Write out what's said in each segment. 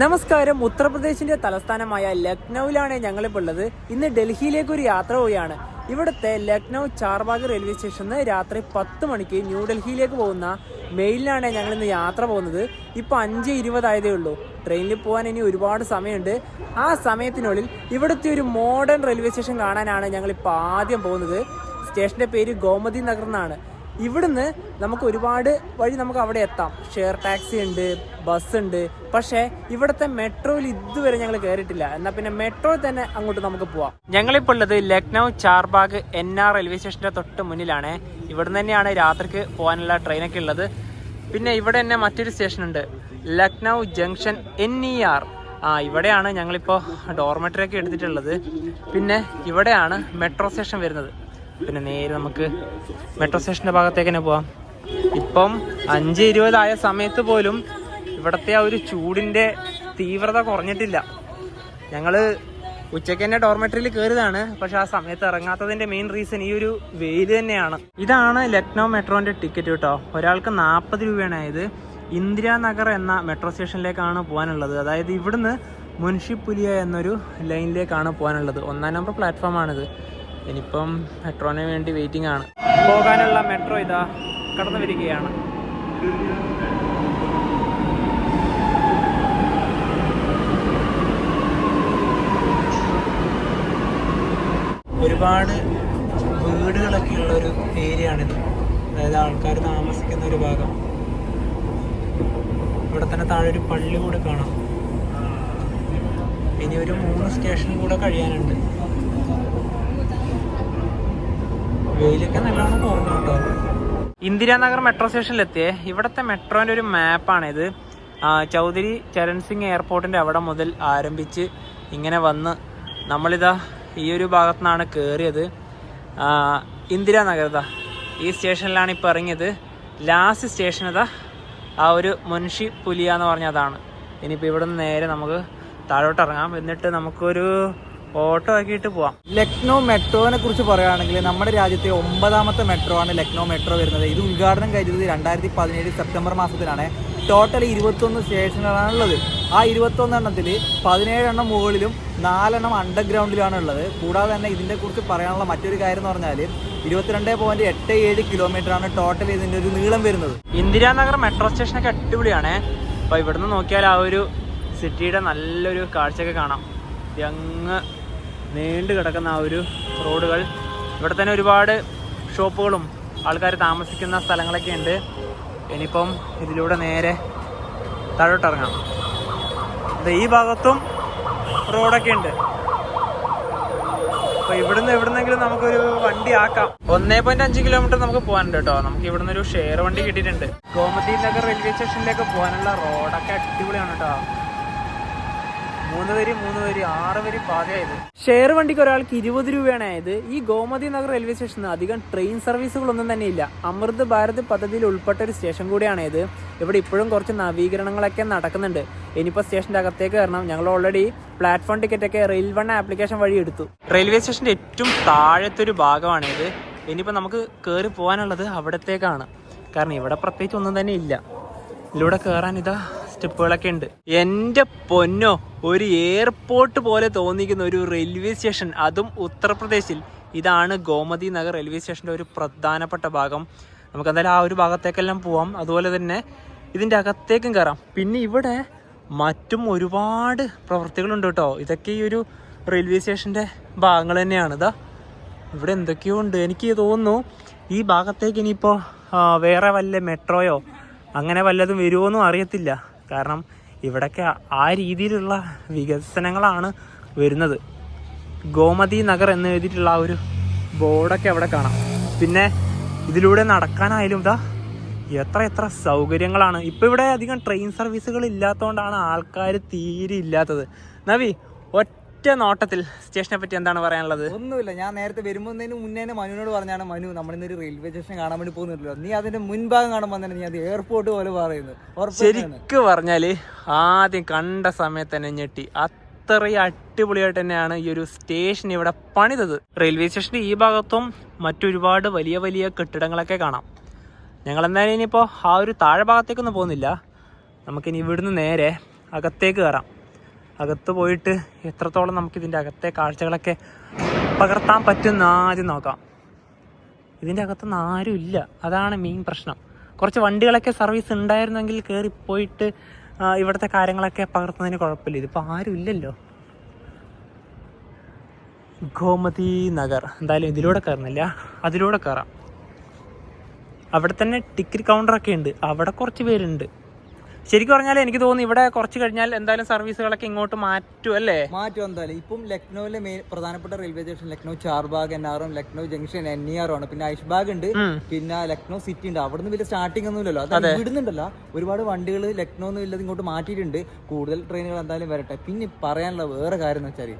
നമസ്കാരം. ഉത്തർപ്രദേശിന്റെ തലസ്ഥാനമായ ലക്നൌവിലാണ് ഞങ്ങളിപ്പോൾ ഉള്ളത്. ഇന്ന് ഡൽഹിയിലേക്ക് ഒരു യാത്ര പോവുകയാണ്. ഇവിടുത്തെ ലക്നൗ ചാർബാഗ് റെയിൽവേ സ്റ്റേഷനിൽ രാത്രി 10 മണിക്ക് ന്യൂഡൽഹിയിലേക്ക് പോകുന്ന മെയിലിലാണ് ഞങ്ങൾ ഇന്ന് യാത്ര പോകുന്നത്. ഇപ്പോൾ 5:20 ആയതേ ഉള്ളൂ. ട്രെയിനിൽ പോകാൻ ഇനി ഒരുപാട് സമയമുണ്ട്. ആ സമയത്തിനുള്ളിൽ ഇവിടുത്തെ ഒരു മോഡേൺ റെയിൽവേ സ്റ്റേഷൻ കാണാനാണ് ഞങ്ങളിപ്പോൾ ആദ്യം പോകുന്നത്. സ്റ്റേഷന്റെ പേര് ഗോമതി നഗർ എന്നാണ്. ഇവിടുന്ന് നമുക്ക് ഒരുപാട് വഴി നമുക്ക് അവിടെ എത്താം. ഷെയർ ടാക്സി ഉണ്ട്, ബസ് ഉണ്ട്. പക്ഷേ ഇവിടുത്തെ മെട്രോയിൽ ഇതുവരെ ഞങ്ങൾ കയറിയിട്ടില്ല. എന്നാൽ പിന്നെ മെട്രോയിൽ തന്നെ അങ്ങോട്ട് നമുക്ക് പോവാം. ഞങ്ങളിപ്പോൾ ഉള്ളത് ലക്നൗ ചാർബാഗ് NR റെയിൽവേ സ്റ്റേഷന്റെ തൊട്ട് മുന്നിലാണ്. ഇവിടുന്ന് തന്നെയാണ് രാത്രിക്ക് പോകാനുള്ള ട്രെയിനൊക്കെ ഉള്ളത്. പിന്നെ ഇവിടെ തന്നെ മറ്റൊരു സ്റ്റേഷൻ ഉണ്ട്, ലക്നൗ ജംഗ്ഷൻ NER. ഇവിടെയാണ് ഞങ്ങളിപ്പോൾ ഡോർമെറ്ററി ഒക്കെ എടുത്തിട്ടുള്ളത്. പിന്നെ ഇവിടെയാണ് മെട്രോ സ്റ്റേഷൻ വരുന്നത്. പിന്നെ നേരെ നമുക്ക് മെട്രോ സ്റ്റേഷൻ്റെ ഭാഗത്തേക്ക് തന്നെ പോവാം. ഇപ്പം 5:20 ആയ സമയത്ത് പോലും ഇവിടുത്തെ ആ ഒരു ചൂടിൻ്റെ തീവ്രത കുറഞ്ഞിട്ടില്ല. ഞങ്ങൾ ഉച്ചയ്ക്ക് തന്നെ ഡോർമെറ്ററിയിൽ കയറിയതാണ്. പക്ഷെ ആ സമയത്ത് ഇറങ്ങാത്തതിൻ്റെ മെയിൻ റീസൺ ഈ ഒരു വെയിൽ തന്നെയാണ്. ഇതാണ് ലക്നൗ മെട്രോൻ്റെ ടിക്കറ്റ് കേട്ടോ. ഒരാൾക്ക് 40 രൂപയാണ് ആയത്. ഇന്ദിരാനഗർ എന്ന മെട്രോ സ്റ്റേഷനിലേക്കാണ് പോകാനുള്ളത്. അതായത് ഇവിടുന്ന് മുൻഷിപുലിയ എന്നൊരു ലൈനിലേക്കാണ് പോകാനുള്ളത്. 1-ാം നമ്പർ പ്ലാറ്റ്ഫോമാണിത്. ഇനിയിപ്പം മെട്രോന് വേണ്ടി വെയിറ്റിംഗ് ആണ്. പോകാനുള്ള മെട്രോ ഇതാ കടന്നു വരികയാണ്. ഒരുപാട് വീടുകളൊക്കെ ഉള്ളൊരു ഏരിയ ആണിത്. അതായത് ആൾക്കാർ താമസിക്കുന്ന ഒരു ഭാഗം. ഇവിടെ തന്നെ താഴെ ഒരു പള്ളി കൂടെ കാണാം. ഇനി ഒരു 3 സ്റ്റേഷൻ കൂടെ കഴിയാനുണ്ട്. വെയിലൊക്കെ നല്ലോണം കുറഞ്ഞു കേട്ടോ. ഇന്ദിരാനഗർ മെട്രോ സ്റ്റേഷനിലെത്തിയേ. ഇവിടുത്തെ മെട്രോൻ്റെ ഒരു മാപ്പാണിത്. ചൗധരി ചരൺ സിംഗ് എയർപോർട്ടിൻ്റെ അവിടെ മുതൽ ആരംഭിച്ച് ഇങ്ങനെ വന്ന് നമ്മളിതാ ഈ ഒരു ഭാഗത്തു നിന്നാണ് കയറിയത്. ഇന്ദിരാനഗർ ഈ സ്റ്റേഷനിലാണ് ഇപ്പോൾ ഇറങ്ങിയത്. ലാസ്റ്റ് സ്റ്റേഷൻ ആ ഒരു മുൻഷിപുലിയ എന്ന് പറഞ്ഞതാണ്. ഇനിയിപ്പോൾ ഇവിടെ നിന്ന് നേരെ നമുക്ക് താഴോട്ട് ഇറങ്ങാം. എന്നിട്ട് നമുക്കൊരു ഓട്ടോ ആക്കിയിട്ട് പോവാം. ലക്നൗ മെട്രോനെ കുറിച്ച് പറയുകയാണെങ്കിൽ നമ്മുടെ രാജ്യത്തെ 9ാമത്തെ മെട്രോ ആണ് ലക്നൗ മെട്രോ വരുന്നത്. ഇത് ഉദ്ഘാടനം കഴിഞ്ഞത് 2017 സെപ്റ്റംബർ മാസത്തിലാണ്. ടോട്ടൽ 21 സ്റ്റേഷനുകളാണുള്ളത്. ആ 21 എണ്ണത്തിൽ 17 എണ്ണം മുകളിലും 4 എണ്ണം അണ്ടർഗ്രൗണ്ടിലാണ് ഉള്ളത്. കൂടാതെ തന്നെ ഇതിനെ കുറിച്ച് പറയാനുള്ള മറ്റൊരു കാര്യം എന്ന് പറഞ്ഞാൽ 22.87 കിലോമീറ്ററാണ് ടോട്ടൽ ഇതിൻ്റെ ഒരു നീളം വരുന്നത്. ഇന്ദിരാനഗർ മെട്രോ സ്റ്റേഷനൊക്കെ അടിപൊളിയാണ്. അപ്പോൾ ഇവിടുന്ന് നോക്കിയാൽ ആ ഒരു സിറ്റിയുടെ നല്ലൊരു കാഴ്ചയൊക്കെ കാണാം. അങ്ങ് നീണ്ടു കിടക്കുന്ന ആ ഒരു റോഡുകൾ. ഇവിടെ തന്നെ ഒരുപാട് ഷോപ്പുകളും ആൾക്കാർ താമസിക്കുന്ന സ്ഥലങ്ങളൊക്കെ ഉണ്ട്. ഇനിയിപ്പം ഇതിലൂടെ നേരെ താഴോട്ടിറങ്ങാം. ഈ ഭാഗത്തും റോഡൊക്കെ ഉണ്ട്. അപ്പോൾ എവിടുന്നെങ്കിലും നമുക്കൊരു വണ്ടി ആക്കാം. 1.5 കിലോമീറ്റർ നമുക്ക് പോകാനുണ്ട് കേട്ടോ. നമുക്ക് ഇവിടുന്ന് ഒരു ഷെയർ വണ്ടി കിട്ടിയിട്ടുണ്ട്. ഗോമതി നഗർ റെയിൽവേ സ്റ്റേഷനിലേക്ക് പോകാനുള്ള റോഡൊക്കെ അടിപൊളിയാണ് കേട്ടോ. 3 വരി 6 വരി പാതയായത്. ഷെയർ വണ്ടിക്ക് ഒരാൾക്ക് 20 രൂപയാണ് ആയത്. ഈ ഗോമതി നഗർ റെയിൽവേ സ്റ്റേഷന് അധികം ട്രെയിൻ സർവീസുകളൊന്നും തന്നെ ഇല്ല. അമൃത് ഭാരത് പദ്ധതിയിൽ ഉൾപ്പെട്ട ഒരു സ്റ്റേഷൻ കൂടിയാണിത്. ഇവിടെ ഇപ്പോഴും കുറച്ച് നവീകരണങ്ങളൊക്കെ നടക്കുന്നുണ്ട്. ഇനിയിപ്പോൾ സ്റ്റേഷൻ്റെ അകത്തേക്ക് കയറണം. ഞങ്ങൾ ഓൾറെഡി പ്ലാറ്റ്ഫോം ടിക്കറ്റൊക്കെ റെയിൽവൺ ആപ്ലിക്കേഷൻ വഴി എടുത്തു. റെയിൽവേ സ്റ്റേഷൻ്റെ ഏറ്റവും താഴത്തെ ഒരു ഭാഗമാണിത്. ഇനിയിപ്പോൾ നമുക്ക് കയറി പോകാനുള്ളത് അവിടത്തേക്കാണ്. കാരണം ഇവിടെ പ്രത്യേകിച്ച് ഒന്നും തന്നെ ഇല്ല. ഇതിലൂടെ കയറാൻ സ്റ്റെപ്പുകളൊക്കെ ഉണ്ട്. എൻ്റെ പൊന്നോ, ഒരു എയർപോർട്ട് പോലെ തോന്നിക്കുന്ന ഒരു റെയിൽവേ സ്റ്റേഷൻ, അതും ഉത്തർപ്രദേശിൽ. ഇതാണ് ഗോമതി നഗർ റെയിൽവേ സ്റ്റേഷൻ്റെ ഒരു പ്രധാനപ്പെട്ട ഭാഗം. നമുക്ക് എന്തായാലും ആ ഒരു ഭാഗത്തേക്കെല്ലാം പോവാം. അതുപോലെ തന്നെ ഇതിൻ്റെ അകത്തേക്കും കയറാം. പിന്നെ ഇവിടെ മറ്റും ഒരുപാട് പ്രവൃത്തികളുണ്ട് കേട്ടോ. ഇതൊക്കെ ഈ ഒരു റെയിൽവേ സ്റ്റേഷൻ്റെ ഭാഗങ്ങൾ തന്നെയാണ്. ഇവിടെ എന്തൊക്കെയോ ഉണ്ട്. എനിക്ക് തോന്നുന്നു ഈ ഭാഗത്തേക്ക് ഇനിയിപ്പോൾ വേറെ വല്ല മെട്രോയോ അങ്ങനെ വല്ലതും വരുമോയെന്നും അറിയത്തില്ല. കാരണം ഇവിടൊക്കെ ആ രീതിയിലുള്ള വികസനങ്ങളാണ് വരുന്നത്. ഗോമതി നഗർ എന്ന് എഴുതിയിട്ടുള്ള ആ ഒരു ബോർഡൊക്കെ അവിടെ കാണാം. പിന്നെ ഇതിലൂടെ നടക്കാനായാലും എത്ര സൗകര്യങ്ങളാണ്. ഇപ്പോൾ ഇവിടെ അധികം ട്രെയിൻ സർവീസുകൾ ഇല്ലാത്തതുകൊണ്ടാണ് ആൾക്കാർ തീരെ ഇല്ലാത്തത്. നവി, ഒറ്റ നോട്ടത്തിൽ സ്റ്റേഷനെ പറ്റി എന്താണ് പറയാനുള്ളത്? ഒന്നുമില്ല. ഞാൻ നേരത്തെ വരുമ്പോഴത്തേന് മുന്നേ മനുവിനോട് പറഞ്ഞാണ്, മനു നമ്മളിന്നൊരു റെയിൽവേ സ്റ്റേഷൻ കാണാൻ വേണ്ടി പോകുന്നില്ലല്ലോ, നീ അതിന്റെ മുൻഭാഗം കാണുമ്പോൾ തന്നെ നീ അത് എയർപോർട്ട് പോലെ പറയുന്നത്. ശരിക്കും പറഞ്ഞാല് ആദ്യം കണ്ട സമയത്ത് തന്നെ ഞെട്ടി. അത്രയും അടിപൊളിയായിട്ട് തന്നെയാണ് ഈ ഒരു സ്റ്റേഷൻ ഇവിടെ പണിതത്. റെയിൽവേ സ്റ്റേഷന്റെ ഈ ഭാഗത്തും മറ്റൊരുപാട് വലിയ വലിയ കെട്ടിടങ്ങളൊക്കെ കാണാം. ഞങ്ങൾ എന്തായാലും ഇനിയിപ്പോൾ ആ ഒരു താഴെ ഭാഗത്തേക്കൊന്നും പോകുന്നില്ല. നമുക്കിനി ഇവിടുന്ന് നേരെ അകത്തേക്ക് കയറാം. അകത്ത് പോയിട്ട് എത്രത്തോളം നമുക്കിതിൻ്റെ അകത്തെ കാഴ്ചകളൊക്കെ പകർത്താൻ പറ്റുന്ന ആദ്യം നോക്കാം. ഇതിൻ്റെ അകത്തൊന്നും ആരും ഇല്ല, അതാണ് മെയിൻ പ്രശ്നം. കുറച്ച് വണ്ടികളൊക്കെ സർവീസ് ഉണ്ടായിരുന്നെങ്കിൽ കയറിപ്പോയിട്ട് ഇവിടുത്തെ കാര്യങ്ങളൊക്കെ പകർത്തുന്നതിന് കുഴപ്പമില്ല. ഇതിപ്പോൾ ആരും ഇല്ലല്ലോ. ഗോമതി നഗർ, എന്തായാലും ഇതിലൂടെ കയറുന്നില്ല, അതിലൂടെ കയറാം. അവിടെ തന്നെ ടിക്കറ്റ് കൗണ്ടറൊക്കെ ഉണ്ട്, അവിടെ കുറച്ച് പേരുണ്ട്. ശരിക്കും പറഞ്ഞാൽ എനിക്ക് തോന്നുന്നു ഇവിടെ കുറച്ച് കഴിഞ്ഞാൽ എന്തായാലും സർവീസുകളൊക്കെ ഇങ്ങോട്ട് മാറ്റും അല്ലേ? മാറ്റും എന്തായാലും. ഇപ്പം ലക്നൌവിലെ മെയിൻ പ്രധാനപ്പെട്ട railway station Lucknow Charbagh, NRM, Lucknow junction, NER ആണ്. പിന്നെ ഐഷ്ബാഗ് ഉണ്ട്, പിന്നെ ലക്നൗ സിറ്റി ഉണ്ട്. അവിടെ നിന്ന് വലിയ സ്റ്റാർട്ടിംഗ് ഒന്നും ഇല്ലല്ലോ, അത് വിടുന്നുണ്ടല്ലോ. ഒരുപാട് വണ്ടികൾ ലക്നൗ ഒന്നും ഇല്ലാതെ ഇങ്ങോട്ട് മാറ്റിയിട്ടുണ്ട്. കൂടുതൽ ട്രെയിനുകൾ എന്തായാലും വരട്ടെ. പിന്നെ പറയാനുള്ള വേറെ കാര്യം എന്ന് വെച്ചാൽ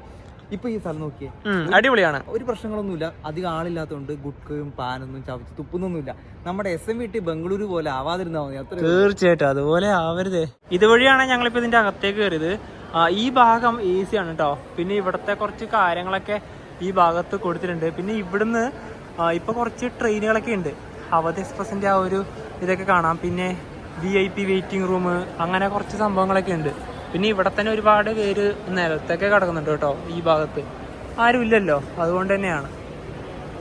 ഇപ്പൊ ഈ സ്ഥലം നോക്കിയേ, അടിപൊളിയാണ്, ഒരു പ്രശ്നങ്ങളൊന്നുമില്ല. അധികം ആളില്ലാത്തതുകൊണ്ട് ഗുഡ്കയും പാനൊന്നും ചവച്ച് തുപ്പുന്നൊന്നുമില്ല. നമ്മുടെ SMVT ബംഗളൂരു പോലെ ആവാതിരുന്നാ മതി. അത്ര തീർച്ചയായിട്ടും അതുപോലെ ആവരുത്. ഇതുവഴിയാണ് ഞങ്ങളിപ്പോ ഇതിന്റെ അകത്തേക്ക് കയറിയത്. ഈ ഭാഗം AC ആണ് കേട്ടോ. പിന്നെ ഇവിടത്തെ കുറച്ച് കാര്യങ്ങളൊക്കെ ഈ ഭാഗത്ത് കൊടുത്തിട്ടുണ്ട്. പിന്നെ ഇവിടുന്ന് ഇപ്പൊ കുറച്ച് ട്രെയിനുകളൊക്കെ ഉണ്ട്. അവധ് എക്സ്പ്രസിന്റെ ആ ഒരു ഇതൊക്കെ കാണാം. പിന്നെ VIP വെയിറ്റിംഗ് റൂം, അങ്ങനെ കുറച്ച് സംഭവങ്ങളൊക്കെ ഉണ്ട്. പിന്നെ ഇവിടെ തന്നെ ഒരുപാട് പേര് നിലത്തൊക്കെ കിടക്കുന്നുണ്ട് കേട്ടോ. ഈ ഭാഗത്ത് ആരും ഇല്ലല്ലോ, അതുകൊണ്ട് തന്നെയാണ്.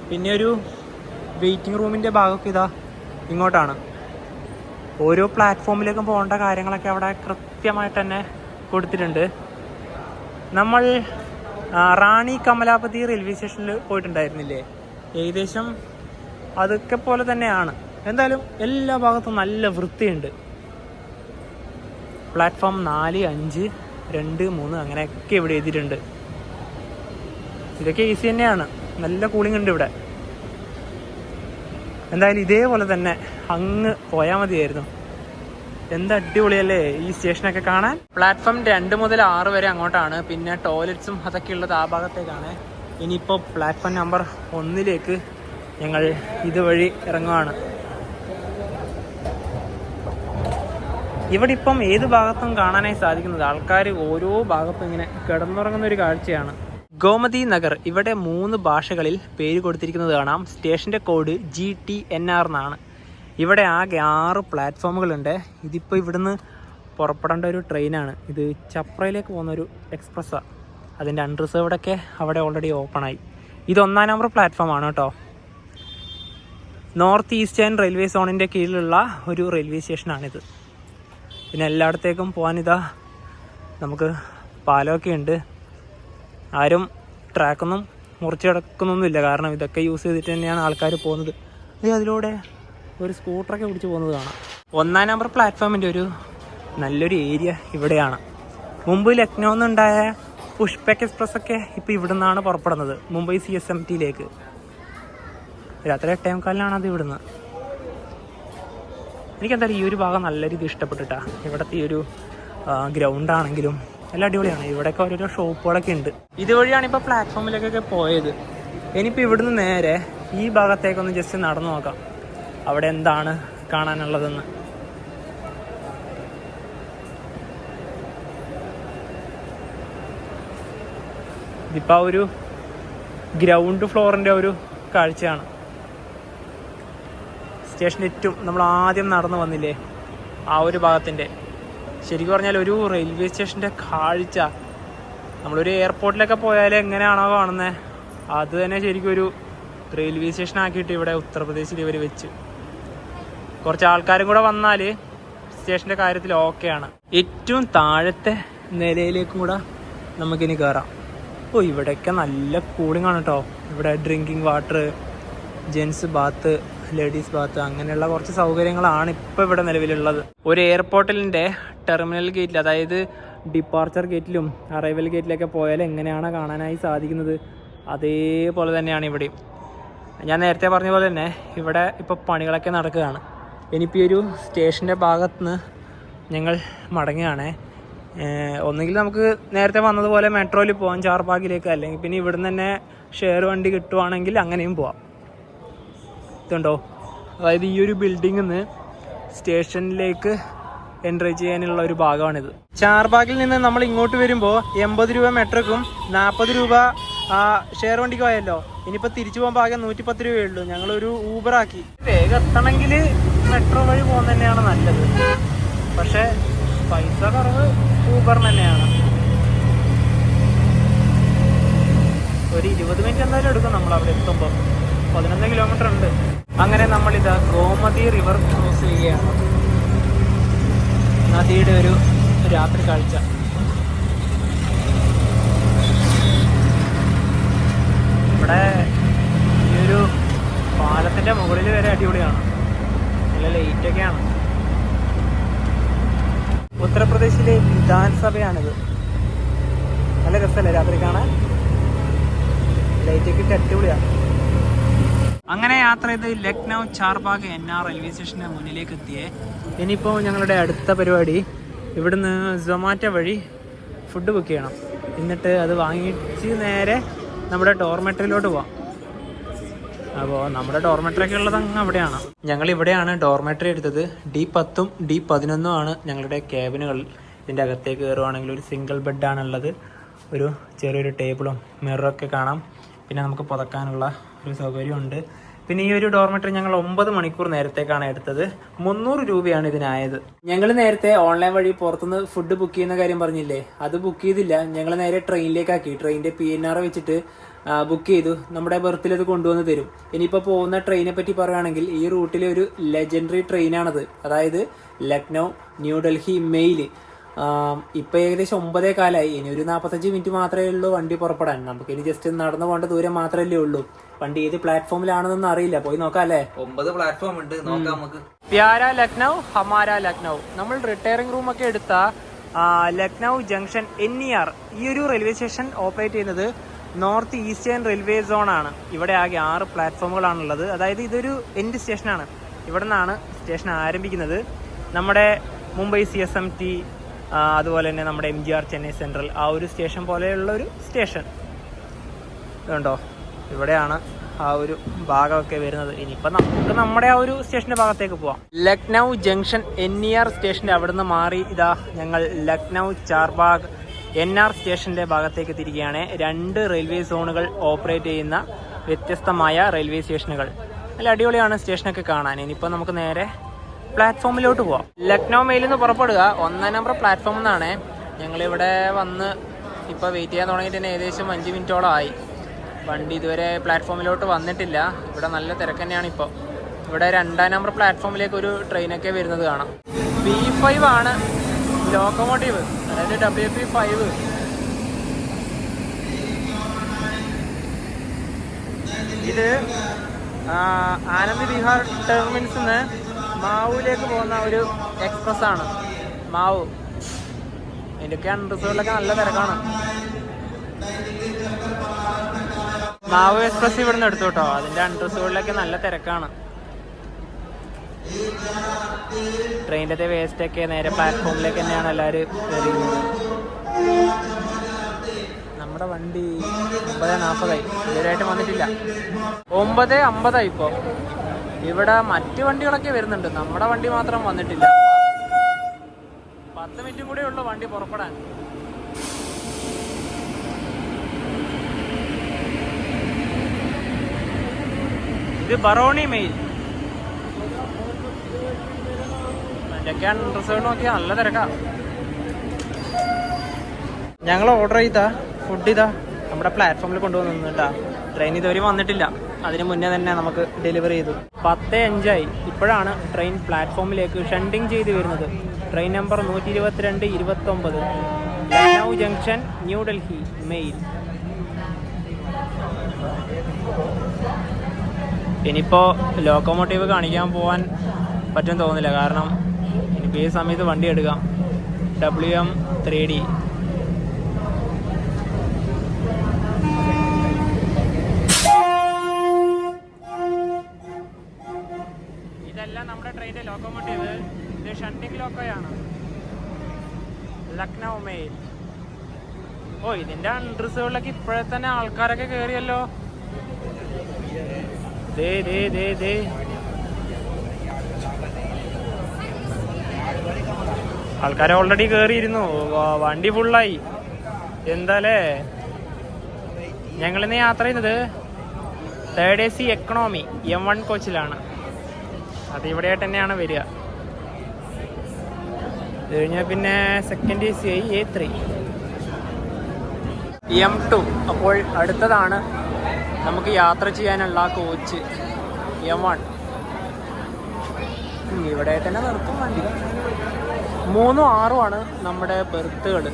പിന്നെ ഒരു വെയിറ്റിംഗ് റൂമിൻ്റെ ഭാഗമൊക്കെ ഇതാ ഇങ്ങോട്ടാണ്. ഓരോ പ്ലാറ്റ്ഫോമിലേക്കും പോകേണ്ട കാര്യങ്ങളൊക്കെ അവിടെ കൃത്യമായിട്ട് തന്നെ കൊടുത്തിട്ടുണ്ട്. നമ്മൾ റാണി കമലാപതി റെയിൽവേ സ്റ്റേഷനിൽ പോയിട്ടുണ്ടായിരുന്നില്ലേ, ഏകദേശം അതൊക്കെ പോലെ തന്നെയാണ്. എന്തായാലും എല്ലാ ഭാഗത്തും നല്ല വൃത്തിയുണ്ട്. പ്ലാറ്റ്ഫോം 4, 5, 2, 3 അങ്ങനെയൊക്കെ ഇവിടെ എഴുതിയിട്ടുണ്ട്. ഇതൊക്കെ AC തന്നെയാണ്, നല്ല കൂളിംഗ് ഉണ്ട് ഇവിടെ. എന്തായാലും ഇതേപോലെ തന്നെ അങ്ങ് പോയാൽ മതിയായിരുന്നു. എന്താ അടിപൊളിയല്ലേ ഈ സ്റ്റേഷനൊക്കെ കാണാൻ. പ്ലാറ്റ്ഫോം 2 മുതൽ 6 വരെ അങ്ങോട്ടാണ്. പിന്നെ ടോയ്ലറ്റ്സും അതൊക്കെ ഉള്ളത് ആ ഭാഗത്തേക്കാണ്. ഇനിയിപ്പോൾ പ്ലാറ്റ്ഫോം നമ്പർ 1 ഞങ്ങൾ ഇതുവഴി ഇറങ്ങുവാണ്. ഇവിടെ ഇപ്പം ഏത് ഭാഗത്തും കാണാനായി സാധിക്കുന്നത് ആൾക്കാർ ഓരോ ഭാഗത്തും ഇങ്ങനെ കിടന്നുറങ്ങുന്ന ഒരു കാഴ്ചയാണ്. ഗോമതി നഗർ, ഇവിടെ 3 ഭാഷകളിൽ പേര് കൊടുത്തിരിക്കുന്നത് കാണാം. സ്റ്റേഷൻ്റെ കോഡ് GTNR എന്നാണ്. ഇവിടെ ആകെ 6 പ്ലാറ്റ്ഫോമുകളുണ്ട്. ഇതിപ്പോൾ ഇവിടുന്ന് പുറപ്പെടേണ്ട ഒരു ട്രെയിനാണ്. ഇത് ചപ്രയിലേക്ക് പോകുന്നൊരു എക്സ്പ്രസ്സാണ്. അതിൻ്റെ അൺറിസർവ്ഡൊക്കെ അവിടെ ഓൾറെഡി ഓപ്പണായി. ഇത് 1-ാം നമ്പർ പ്ലാറ്റ്ഫോമാണ് കേട്ടോ. നോർത്ത് ഈസ്റ്റേൺ റെയിൽവേ സോണിൻ്റെ കീഴിലുള്ള ഒരു റെയിൽവേ സ്റ്റേഷനാണിത്. പിന്നെ എല്ലായിടത്തേക്കും പോകാനിതാ നമുക്ക് പാലമൊക്കെ ഉണ്ട്. ആരും ട്രാക്കൊന്നും മുറിച്ച് കിടക്കുന്നൊന്നുമില്ല, കാരണം ഇതൊക്കെ യൂസ് ചെയ്തിട്ട് തന്നെയാണ് ആൾക്കാർ പോകുന്നത്. അതിലൂടെ ഒരു സ്കൂട്ടറൊക്കെ പിടിച്ച് പോകുന്നത് കാണാം. 1-ാം നമ്പർ പ്ലാറ്റ്ഫോമിൻ്റെ ഒരു നല്ലൊരു ഏരിയ ഇവിടെയാണ്. മുമ്പ് ലക്നൗ നിന്നുണ്ടായ പുഷ്പക് എക്സ്പ്രസ്സൊക്കെ ഇപ്പോൾ ഇവിടെ നിന്നാണ് പുറപ്പെടുന്നത്, മുംബൈ CSMTയിലേക്ക്. രാത്രി 8:15 അത് ഇവിടുന്ന്. എനിക്കെന്തായാലും ഈ ഒരു ഭാഗം നല്ല രീതിയിൽ ഇഷ്ടപ്പെട്ടിട്ടാ. ഇവിടുത്തെ ഈ ഒരു ഗ്രൗണ്ടാണെങ്കിലും എല്ലാം അടിപൊളിയാണ്. ഇവിടെയൊക്കെ ഓരോരോ ഷോപ്പുകളൊക്കെ ഉണ്ട്. ഇതുവഴിയാണ് ഇപ്പോൾ പ്ലാറ്റ്ഫോമിലേക്കൊക്കെ പോയത്. ഇനിയിപ്പോൾ ഇവിടുന്ന് നേരെ ഈ ഭാഗത്തേക്കൊന്ന് ജസ്റ്റ് നടന്നു നോക്കാം, അവിടെ എന്താണ് കാണാനുള്ളതെന്ന്. ഇതിപ്പോൾ ഒരു ഗ്രൗണ്ട് ഫ്ലോറിൻ്റെ ഒരു കാഴ്ചയാണ്. സ്റ്റേഷൻ്റെ ഏറ്റവും നമ്മൾ ആദ്യം നടന്നു വന്നില്ലേ ആ ഒരു ഭാഗത്തിൻ്റെ, ശരിക്കും പറഞ്ഞാൽ ഒരു റെയിൽവേ സ്റ്റേഷൻ്റെ കാഴ്ച നമ്മളൊരു എയർപോർട്ടിലൊക്കെ പോയാൽ എങ്ങനെയാണോ കാണുന്നത് അത് തന്നെ ശരിക്കും ഒരു റെയിൽവേ സ്റ്റേഷൻ ആക്കിയിട്ട് ഇവിടെ ഉത്തർപ്രദേശിൽ ഇവർ വെച്ച്. കുറച്ച് ആൾക്കാരും കൂടെ വന്നാൽ സ്റ്റേഷൻ്റെ കാര്യത്തിൽ ഓക്കെയാണ്. ഏറ്റവും താഴത്തെ നിലയിലേക്കും കൂടെ നമുക്കിനി കയറാം. ഇവിടെയൊക്കെ നല്ല കൂളിംഗ് ആണ് കേട്ടോ. ഇവിടെ drinking water, gents bath, ladies bath, അങ്ങനെയുള്ള കുറച്ച് സൗകര്യങ്ങളാണ് ഇപ്പോൾ ഇവിടെ നിലവിലുള്ളത്. ഒരു എയർപോർട്ടിൻ്റെ ടെർമിനൽ ഗേറ്റിൽ, അതായത് ഡിപ്പാർച്ചർ ഗേറ്റിലും അറൈവൽ ഗേറ്റിലൊക്കെ പോയാൽ എങ്ങനെയാണ് കാണാനായി സാധിക്കുന്നത് അതേപോലെ തന്നെയാണ് ഇവിടെയും. ഞാൻ നേരത്തെ പറഞ്ഞ പോലെ തന്നെ ഇവിടെ ഇപ്പോൾ പണികളൊക്കെ നടക്കുകയാണ്. ഇനിയിപ്പോൾ ഈ ഒരു സ്റ്റേഷൻ്റെ ഭാഗത്തുനിന്ന് ഞങ്ങൾ മടങ്ങുകയാണ്. ഒന്നുകിൽ നമുക്ക് നേരത്തെ വന്നതുപോലെ മെട്രോയിൽ പോകാം ചാർബാഗിലേക്ക്, അല്ലെങ്കിൽ പിന്നെ ഇവിടുന്ന് തന്നെ ഷെയർ വണ്ടി കിട്ടുവാണെങ്കിൽ അങ്ങനെയും പോവാം. ഇതുണ്ടോ, അതായത് ഈ ഒരു ബിൽഡിങ്ങിൽ നിന്ന് സ്റ്റേഷനിലേക്ക് എൻട്രി ചെയ്യാനുള്ള ഒരു ഭാഗമാണിത്. ചാർബാഗിൽ നിന്ന് നമ്മൾ ഇങ്ങോട്ട് വരുമ്പോൾ 80 രൂപ മെട്രോക്കും 40 രൂപ ഷെയർ വണ്ടിക്കും ആയല്ലോ. ഇനിയിപ്പോൾ തിരിച്ചു പോകുമ്പോൾ ആകെ 110 രൂപയേ ഉള്ളൂ. ഞങ്ങളൊരു ഊബറാക്കി. വേഗം എത്തണമെങ്കിൽ മെട്രോ വഴി പോകുന്നത് തന്നെയാണ് നല്ലത്. പക്ഷേ പൈസ കുറവ് ഊബറിന് തന്നെയാണ്. ഒരു 20 മിനിറ്റ് എന്തായാലും എടുക്കും നമ്മൾ അവിടെ എത്തുമ്പോൾ. 11 കിലോമീറ്റർ ഉണ്ട്. അങ്ങനെ നമ്മളിതാ ഗോമതി റിവർ ക്രോസ് ചെയ്യുകയാണ്. നദിയുടെ ഒരു രാത്രി കാഴ്ച. ഇവിടെ ഈ ഒരു പാലത്തിൻ്റെ മുകളിൽ വരെ അടിപൊളിയാണ്. നല്ല ലൈറ്റൊക്കെയാണ്. ഉത്തർപ്രദേശിലെ വിധാൻസഭയാണിത്. നല്ല രസമല്ലേ രാത്രി കാണാൻ? ലൈറ്റൊക്കെ ഇട്ട് അടിപൊളിയാണ്. അങ്ങനെ യാത്ര ചെയ്ത് ലക്നൗ ചാർബാഗ് NR റെയിൽവേ സ്റ്റേഷൻ്റെ മുന്നിലേക്ക് എത്തിയേ. ഇനിയിപ്പോൾ ഞങ്ങളുടെ അടുത്ത പരിപാടി ഇവിടുന്ന് സൊമാറ്റോ വഴി ഫുഡ് ബുക്ക് ചെയ്യണം. എന്നിട്ട് അത് വാങ്ങിച്ച് നേരെ നമ്മുടെ ഡോർമെട്രിയിലോട്ട് പോവാം. അപ്പോൾ നമ്മുടെ ഡോർമെട്രിയൊക്കെ ഉള്ളത് അങ്ങ് അവിടെയാണ്. ഞങ്ങൾ ഇവിടെയാണ് ഡോർമെട്രി എടുത്തത്. D10 D11 ആണ് ഞങ്ങളുടെ ക്യാബിനുകൾ. ഇതിൻ്റെ അകത്തേക്ക് കയറുവാണെങ്കിൽ ഒരു സിംഗിൾ ബെഡാണുള്ളത്. ഒരു ചെറിയൊരു ടേബിളും മിററൊക്കെ കാണാം. പിന്നെ നമുക്ക് പുതക്കാനുള്ള ഒരു സൗകര്യമുണ്ട്. പിന്നെ ഈ ഒരു ഡോർമെട്രി ഞങ്ങൾ 9 മണിക്കൂർ നേരത്തേക്കാണ് എടുത്തത്. 300 രൂപയാണ് ഇതിനായത്. ഞങ്ങൾ നേരത്തെ ഓൺലൈൻ വഴി പുറത്തുനിന്ന് ഫുഡ് ബുക്ക് ചെയ്യുന്ന കാര്യം പറഞ്ഞില്ലേ, അത് ബുക്ക് ചെയ്തില്ല. ഞങ്ങൾ നേരെ ട്രെയിനിലേക്കാക്കി. ട്രെയിനിൻ്റെ PNR വെച്ചിട്ട് ബുക്ക് ചെയ്തു. നമ്മുടെ ബർത്തിൽ അത് കൊണ്ടുവന്ന് തരും. ഇനിയിപ്പോൾ പോകുന്ന ട്രെയിനെ പറ്റി പറയുകയാണെങ്കിൽ ഈ റൂട്ടിലെ ഒരു ലെജൻഡറി ട്രെയിനാണത്. അതായത് ലക്നൗ ന്യൂഡൽഹി മെയിൽ. ഇപ്പം ഏകദേശം 9:15. ഇനി ഒരു 45 മിനിറ്റ് മാത്രമേ ഉള്ളൂ വണ്ടി പുറപ്പെടാൻ. നമുക്ക് ഇനി ജസ്റ്റ് നടന്നു പോകേണ്ട ദൂരം മാത്രമല്ലേ ഉള്ളൂ. വണ്ടി ഏത് പ്ലാറ്റ്ഫോമിലാണെന്നൊന്നും അറിയില്ല. പോയി നോക്കാം അല്ലേ? 9 പ്ലാറ്റ്ഫോം ഉണ്ട്, നോക്കാം നമുക്ക്. പ്യാര ലക്നൗ ഹമാര ലക്നൗ. നമ്മൾ റിട്ടയറിംഗ് റൂമൊക്കെ എടുത്ത ലക്നൗ ജംഗ്ഷൻ NER ഈ ഒരു റെയിൽവേ സ്റ്റേഷൻ ഓപ്പറേറ്റ് ചെയ്യുന്നത് നോർത്ത് ഈസ്റ്റേൺ റെയിൽവേ സോൺ ആണ്. ഇവിടെ ആകെ 6 പ്ലാറ്റ്ഫോമുകളാണുള്ളത്. അതായത് ഇതൊരു എൻഡ് സ്റ്റേഷനാണ്. ഇവിടെ നിന്നാണ് സ്റ്റേഷൻ ആരംഭിക്കുന്നത്. നമ്മുടെ മുംബൈ CSMT, അതുപോലെ തന്നെ നമ്മുടെ MGR ചെന്നൈ സെൻട്രൽ, ആ ഒരു സ്റ്റേഷൻ പോലെയുള്ള ഒരു സ്റ്റേഷൻ ഇതുണ്ടോ. ഇവിടെയാണ് ആ ഒരു ഭാഗമൊക്കെ വരുന്നത്. ഇനിയിപ്പോൾ നമുക്ക് നമ്മുടെ ആ ഒരു സ്റ്റേഷൻ്റെ ഭാഗത്തേക്ക് പോവാം. ലക്നൗ ജംഗ്ഷൻ NER സ്റ്റേഷൻ്റെ അവിടെ നിന്ന് മാറി ഇതാ ഞങ്ങൾ ലക്നൗ ചാർബാഗ് NR സ്റ്റേഷൻ്റെ ഭാഗത്തേക്ക് തിരികെയാണ്. 2 റെയിൽവേ സോണുകൾ ഓപ്പറേറ്റ് ചെയ്യുന്ന വ്യത്യസ്തമായ റെയിൽവേ സ്റ്റേഷനുകൾ. നല്ല അടിപൊളിയാണ് സ്റ്റേഷനൊക്കെ കാണാൻ. ഇനിയിപ്പോൾ നമുക്ക് നേരെ പ്ലാറ്റ്ഫോമിലോട്ട് പോവാം. ലക്നൗ മെയിൽ നിന്ന് പുറപ്പെടുക 1 നമ്പർ പ്ലാറ്റ്ഫോമിൽ നിന്നാണ്. ഞങ്ങളിവിടെ വന്ന് ഇപ്പോൾ വെയിറ്റ് ചെയ്യാൻ തുടങ്ങിയിട്ട് തന്നെ ഏകദേശം 5 മിനിറ്റോളം ആയി. വണ്ടി ഇതുവരെ പ്ലാറ്റ്ഫോമിലോട്ട് വന്നിട്ടില്ല. ഇവിടെ നല്ല തിരക്ക് തന്നെയാണ് ഇപ്പോൾ. ഇവിടെ 2 നമ്പർ പ്ലാറ്റ്ഫോമിലേക്ക് ഒരു ട്രെയിനൊക്കെ വരുന്നത് കാണാം. B5 ആണ് ലോക്കോമോട്ടീവ്, അതായത് WP5. ഇത് ആനന്ദ് വിഹാർ ടെർമിനൽസിൽ നിന്ന് മാവുവിലേക്ക് പോകുന്ന ഒരു എക്സ്പ്രസ് ആണ്. മാവു ഇതിൻ്റെയൊക്കെ അൺറിസേർവിലൊക്കെ നല്ല തിരക്കാണ്. മാവു എക്സ്പ്രസ് ഇവിടെ നിന്ന് എടുത്തു കേട്ടോ. അതിൻ്റെ അൺറിസേർവിലൊക്കെ നല്ല തിരക്കാണ്. ട്രെയിനിൻ്റെ വേസ്റ്റൊക്കെ നേരെ പ്ലാറ്റ്ഫോമിലേക്ക് തന്നെയാണ് എല്ലാവരും എറിയുന്നത്. നമ്മുടെ വണ്ടി 9:40 ഇതുവരെയായിട്ട് വന്നിട്ടില്ല. 9:50 ഇപ്പോൾ. ഇവിടെ മറ്റു വണ്ടികളൊക്കെ വരുന്നുണ്ട്, നമ്മുടെ വണ്ടി മാത്രം വന്നിട്ടില്ല. 10 മിനിറ്റും കൂടെ ഉള്ളു വണ്ടി പുറപ്പെടാൻ. ഇത് ബറോണി മെയിൽ. അതിൻ്റെയൊക്കെ റിസർവ് നോക്കിയാൽ നല്ല തിരക്കാ. ഞങ്ങൾ ഓർഡർ ചെയ്താ ഫുഡ് ഇതാ നമ്മുടെ പ്ലാറ്റ്ഫോമിൽ കൊണ്ടുവന്നിട്ടാ. ട്രെയിൻ ഇതുവരെ വന്നിട്ടില്ല. അതിന് മുന്നേ തന്നെ നമുക്ക് ഡെലിവറി ചെയ്തു. 10:05 ഇപ്പോഴാണ് ട്രെയിൻ പ്ലാറ്റ്ഫോമിലേക്ക് ഷണ്ടിങ് ചെയ്ത് വരുന്നത്. Train number 122-29 Lucknow junction New Delhi mail. ഇനിയിപ്പോൾ ലോക്കോമോട്ടീവ് കാണിക്കാൻ പോകാൻ പറ്റും തോന്നില്ല. കാരണം ഇനിയിപ്പോൾ ഈ സമയത്ത് വണ്ടി എടുക്കാം. WM3D. ഇതെല്ലാം നമ്മുടെ ട്രെയിനിൻ്റെ ലോക്കോമോട്ടീവ്. ഇത് ഷണ്ടിങ് ലോക്കോയാണ്. ലക്നൗ മെയിൽ. ഓ, ഇതിൻ്റെ അൺറിസേർവിലൊക്കെ ഇപ്പോഴെ തന്നെ ആൾക്കാരൊക്കെ കയറിയല്ലോ. ദേ ദേ ദേ ദേ ആൾക്കാർ ഓൾറെഡി കയറിയിരുന്നു. വണ്ടി ഫുള്ളായി. എന്താലേ. ഞങ്ങളിന്ന് യാത്ര ചെയ്യുന്നത് 3rd AC എക്കണോമി M1 കോച്ചിലാണ്. അത് ഇവിടെയായിട്ട് തന്നെയാണ് വരിക. കഴിഞ്ഞാൽ പിന്നെ സെക്കൻഡ് AC ആയി A3 M2. അപ്പോൾ അടുത്തതാണ് നമുക്ക് യാത്ര ചെയ്യാനുള്ള കോച്ച് M1. ഇവിടെ തന്നെ നിർത്തും വണ്ടി. 3ഉം 6ഉമാണ് നമ്മുടെ ബെർത്തുകൾ.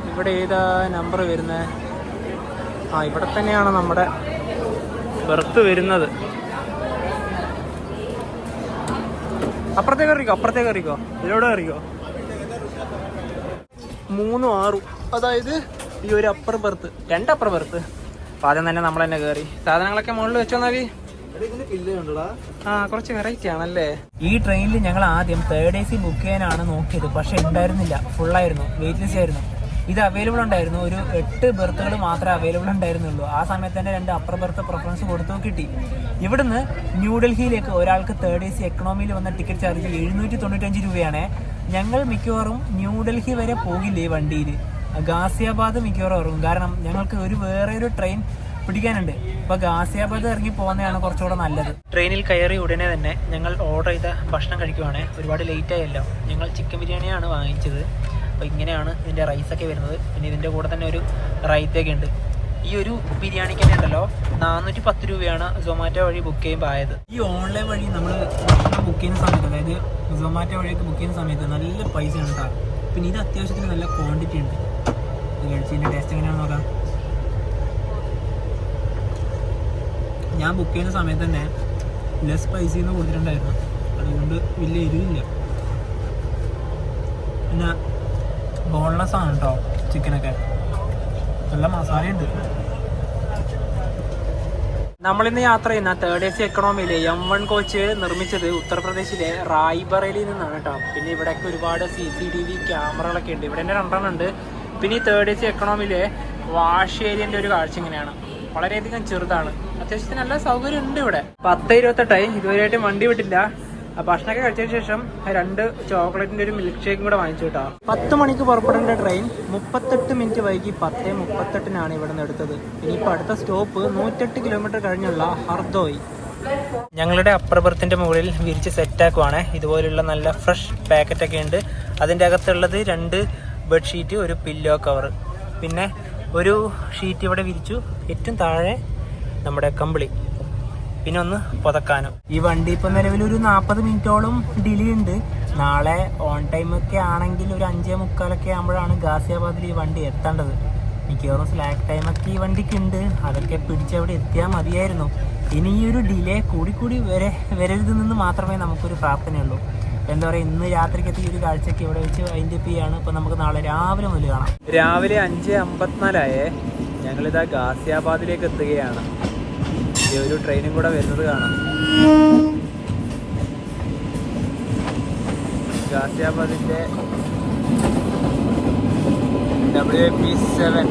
ഇവിടെ ഏതാ നമ്പർ വരുന്നത്? ഇവിടെ തന്നെയാണ് നമ്മുടെ ബെർത്ത് വരുന്നത്. അപ്പുറത്തേക്ക് എറിക്കോ ഇതിലൂടെ എറിക്കോ. 3ഉം 6ഉം, അതായത് ഈ ഒരു അപ്പർ ബെർത്ത്, 2 അപ്പർ ബെർത്ത്. അപ്പോൾ ആദ്യം തന്നെ നമ്മൾ തന്നെ കയറി സാധനങ്ങളൊക്കെ മുകളിൽ വെച്ചോ നാവി. കുറച്ച് വെറൈറ്റി ആണല്ലേ. ഈ ട്രെയിനിൽ ഞങ്ങൾ ആദ്യം 3rd AC ബുക്ക് ചെയ്യാനാണ് നോക്കിയത്. പക്ഷെ ഉണ്ടായിരുന്നില്ല, ഫുള്ളായിരുന്നു, വെയിറ്റ്ലെസ് ആയിരുന്നു. ഇത് അവൈലബിൾ ഉണ്ടായിരുന്നു, ഒരു 8 ബെർത്തുകൾ മാത്രമേ അവൈലബിൾ ഉണ്ടായിരുന്നുള്ളൂ. ആ സമയത്ത് തന്നെ 2 അപ്പർ ബെർത്ത് പ്രിഫറൻസ് കൊടുത്തു കിട്ടി. ഇവിടുന്ന് ന്യൂഡൽഹിയിലേക്ക് ഒരാൾക്ക് 3rd AC എക്കണോമിയിൽ വന്ന ടിക്കറ്റ് ചാർജ് 795 രൂപയാണ്. ഞങ്ങൾ മിക്കവാറും ന്യൂഡൽഹി വരെ പോകില്ല ഈ വണ്ടിയിൽ, ഗാസിയാബാദ് മിക്കവാറും ഇറങ്ങും. കാരണം ഞങ്ങൾക്ക് വേറെ ഒരു ട്രെയിൻ പിടിക്കാനുണ്ട്. അപ്പോൾ ഗാസിയാബാദ് ഇറങ്ങി പോകുന്നതാണ് കുറച്ചുകൂടെ നല്ലത്. ട്രെയിനിൽ കയറി ഉടനെ തന്നെ ഞങ്ങൾ ഓർഡർ ചെയ്ത ഭക്ഷണം കഴിക്കുവാണ്. ഒരുപാട് ലേറ്റ് ആയല്ലോ. ഞങ്ങൾ ചിക്കൻ ബിരിയാണിയാണ് വാങ്ങിച്ചത്. അപ്പോൾ ഇങ്ങനെയാണ് ഇതിൻ്റെ റൈസൊക്കെ വരുന്നത്. പിന്നെ ഇതിൻ്റെ കൂടെ തന്നെ ഒരു റൈത്തൊക്കെ ഉണ്ട്. ഈ ഒരു ബിരിയാണിക്ക് തന്നെ ഉണ്ടല്ലോ 410 രൂപയാണ് സൊമാറ്റോ വഴി ബുക്ക് ചെയ്യുമ്പോൾ ആയത്. ഈ ഓൺലൈൻ വഴി നമ്മൾ ഭക്ഷണം ബുക്ക് ചെയ്യുന്ന സമയത്ത്, അതായത് സൊമാറ്റോ വഴിയൊക്കെ ബുക്ക് ചെയ്യുന്ന സമയത്ത് നല്ല പൈസയാണ് കേട്ടോ. പിന്നെ ഇത് അത്യാവശ്യത്തിന് നല്ല ക്വാണ്ടിറ്റി ഉണ്ട്. ഇത് കഴിച്ചതിൻ്റെ ടേസ്റ്റ് എങ്ങനെയാണെന്ന് നോക്കാം. ഞാൻ ബുക്ക് ചെയ്യുന്ന സമയത്ത് തന്നെ ലെസ് പൈസയിൽ നിന്ന് കൊടുത്തിട്ടുണ്ടായിരുന്നു, അതുകൊണ്ട് വലിയ എരിവില്ല. പിന്നെ ബോൺലെസ് ആണ് കേട്ടോ ചിക്കനൊക്കെ, നല്ല മസാലയുണ്ട്. നമ്മളിന്ന് യാത്ര ചെയ്യുന്ന 3rd AC എക്കണോമിയിലെ M1 കോച്ച് നിർമ്മിച്ചത് ഉത്തർപ്രദേശിലെ റായ്ബറേലിയിൽ നിന്നാണ് കേട്ടോ. പിന്നെ ഇവിടെയൊക്കെ ഒരുപാട് CCTV ക്യാമറകളൊക്കെ ഉണ്ട്. ഇവിടെ തന്നെ 2 ഉണ്ട്. പിന്നെ ഈ 3rd AC എക്കണോമിയിലെ വാഷ് ഏരിയൻ്റെ ഒരു കാഴ്ച ഇങ്ങനെയാണ്. വളരെയധികം ചെറുതാണ്, അത്യാവശ്യത്തിന് നല്ല സൗകര്യം ഉണ്ട് ഇവിടെ. 10:28 ഇതുവരെയായിട്ട് വണ്ടി വിട്ടില്ല. ഭക്ഷണമൊക്കെ കഴിച്ചതിന് ശേഷം 2 ചോക്ലേറ്റിൻ്റെ ഒരു മിൽക്ക് ഷേക്കും കൂടെ വാങ്ങിച്ചു കേട്ടോ. 10 മണിക്ക് പുറപ്പെടേണ്ട ട്രെയിൻ 38 മിനിറ്റ് വൈകി 10:38 ഇവിടെ നിന്ന് എടുത്തത്. ഇനിയിപ്പോൾ അടുത്ത സ്റ്റോപ്പ് 108 കിലോമീറ്റർ കഴിഞ്ഞുള്ള ഹർദോയ്. ഞങ്ങളുടെ അപ്പർ ബെർത്തിൻ്റെ മുകളിൽ വിരിച്ച് സെറ്റാക്കുവാണ്. ഇതുപോലുള്ള നല്ല ഫ്രഷ് പാക്കറ്റൊക്കെ ഉണ്ട്. അതിൻ്റെ അകത്തുള്ളത് 2 ബെഡ്ഷീറ്റ്, ഒരു പില്ലോ കവർ, പിന്നെ ഒരു ഷീറ്റ് ഇവിടെ വിരിച്ചു. ഏറ്റവും താഴെ നമ്മുടെ കമ്പിളി, പിന്നെ ഒന്ന് പുതക്കാനും. ഈ വണ്ടി ഇപ്പം നിലവിൽ ഒരു 40 മിനിറ്റോളം ഡിലേ ഉണ്ട്. നാളെ ഓൺ ടൈമൊക്കെ ആണെങ്കിൽ ഒരു 5:45 ആകുമ്പോഴാണ് ഗാസിയാബാദിൽ ഈ വണ്ടി എത്തേണ്ടത്. മിക്കവാറും സ്ലാക്ക് ടൈമൊക്കെ ഈ വണ്ടിക്ക് ഉണ്ട്. അതൊക്കെ പിടിച്ചവിടെ എത്തിയാൽ മതിയായിരുന്നു. ഇനി ഈ ഒരു ഡിലേ കൂടി വരരുതെന്ന് മാത്രമേ നമുക്കൊരു പ്രാർത്ഥനയുള്ളൂ. എന്താ പറയുക, ഇന്ന് രാത്രിക്കത്തെ ഈ ഒരു കാഴ്ചയ്ക്ക് ഇവിടെ വെച്ച് അതിൻ്റെ ആണ്. ഇപ്പോൾ നമുക്ക് നാളെ രാവിലെ മുതൽ കാണാം. രാവിലെ 5:54 ഞങ്ങളിതാ ഗാസിയാബാദിലേക്ക് എത്തുകയാണ്. ഈ ഒരു ട്രെയിനും കൂടെ വരുന്നത് കാണാം. ഗാസിയാബാദിൻ്റെ WP7